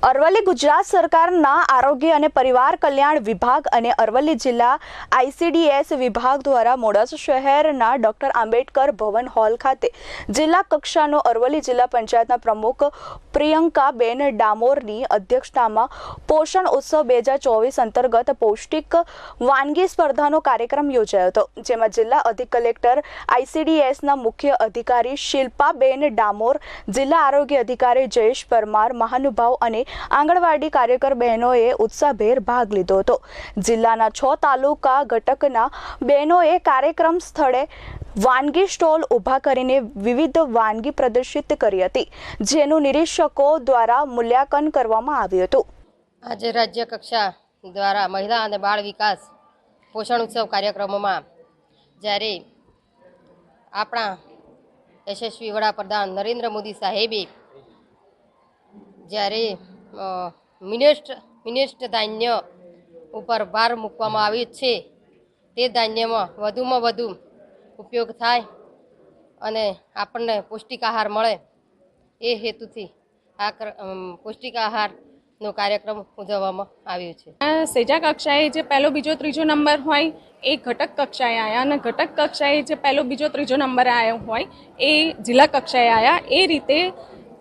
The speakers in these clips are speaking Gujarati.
અરવલ્લી ગુજરાત સરકારના આરોગ્ય અને પરિવાર કલ્યાણ વિભાગ અને અરવલ્લી જિલ્લા આઈસીડીએસ વિભાગ દ્વારા મોડાસા શહેરના ડોક્ટર આંબેડકર ભવન હોલ ખાતે જિલ્લા કક્ષાનો અરવલ્લી જિલ્લા પંચાયતના પ્રમુખ પ્રિયંકાબેન ડામોરની અધ્યક્ષતામાં પોષણ ઉત્સવ 2024 અંતર્ગત પૌષ્ટિક વાનગી સ્પર્ધાનો કાર્યક્રમ યોજાયો હતો, જેમાં જિલ્લા અધિક કલેક્ટર આઈસીડીએસના મુખ્ય અધિકારી શિલ્પાબેન ડામોર, જિલ્લા આરોગ્ય અધિકારી જયેશ પરમાર, મહાનુભાવ અને આંગણવાડી કાર્યકર બહેનોએ ઉત્સાહભેર ભાગ લીધો હતો। જિલ્લાના 6 તાલુકા ઘટકના બહેનોએ કાર્યક્રમ સ્થળે વાનગી સ્ટોલ ઊભા કરીને વિવિધ વાનગી પ્રદર્શિત કરી હતી, જેનું નિરીક્ષકો દ્વારા મૂલ્યાંકન કરવામાં આવ્યું હતું। આજે રાજ્ય કક્ષા દ્વારા મહિલા અને બાળ વિકાસ પોષણ ઉત્સવ કાર્યક્રમોમાં જ્યારે આપણા યશસ્વી વડાપ્રધાન નરેન્દ્ર મોદી સાહેબે જ્યારે મિનિસ્ટ ધાન્ય ઉપર ભાર મૂકવામાં આવ્યો છે, તે ધાન્યમાં વધુમાં વધુ ઉપયોગ થાય અને આપણને પૌષ્ટિક આહાર મળે, એ હેતુથી આ પૌષ્ટિક આહારનો કાર્યક્રમ ઉજવવામાં આવ્યો છે। સેજા કક્ષાએ જે પહેલો બીજો ત્રીજો નંબર હોય એ ઘટક કક્ષાએ આવ્યા અને ઘટક કક્ષાએ જે પહેલો બીજો ત્રીજો નંબર આવ્યો હોય એ જિલ્લા કક્ષાએ આવ્યા। એ રીતે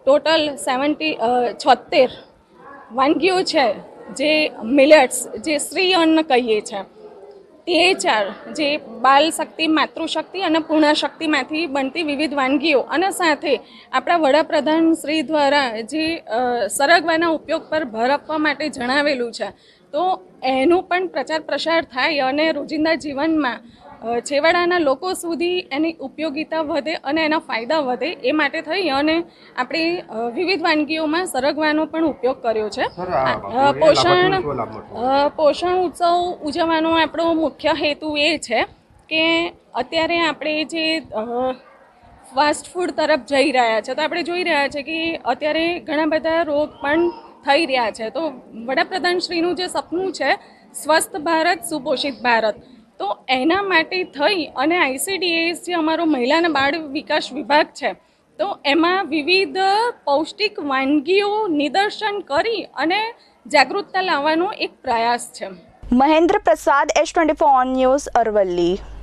ટોટલ 76 વાનગીઓ છે જે મિલેટ્સ, જે શ્રી અન્ન કહીએ છીએ, તે 4 જે બાલ શક્તિ, માતૃશક્તિ અને પૂર્ણ શક્તિમાંથી બનતી વિવિધ વાનગીઓ અને સાથે આપણા વડાપ્રધાન શ્રી દ્વારા જે સરગવાના ઉપયોગ પર ભર આપવા માટે જણાવેલું છે, તો એનું પણ પ્રચાર પ્રસાર થાય અને રોજિંદા જીવનમાં છેવાડાના લોકો સુધી એની ઉપયોગિતા વધે અને એના ફાયદા વધે, એ માટે થઈ અને આપણે વિવિધ વાનગીઓમાં સરગવાનો પણ ઉપયોગ કર્યો છે। પોષણ ઉત્સવ ઉજવવાનો આપણો મુખ્ય હેતુ એ છે કે અત્યારે આપણે જે ફાસ્ટ ફૂડ તરફ જઈ રહ્યા છે, તો આપણે જોઈ રહ્યા છે કે અત્યારે ઘણા બધા રોગ પણ થઈ રહ્યા છે। તો વડાપ્રધાનશ્રીનું જે સપનું છે સ્વસ્થ ભારત, સુપોષિત ભારત, તો એના માટે થઈ અને આઈસીડીએસ જે અમારો મહિલા અને બાળ વિકાસ વિભાગ છે, તો એમાં વિવિધ પૌષ્ટિક વાનગીઓ નિદર્શન કરી અને જાગૃતતા લાવવાનો એક પ્રયાસ છે। મહેન્દ્ર પ્રસાદ, S24 ન્યૂઝ, અરવલ્લી।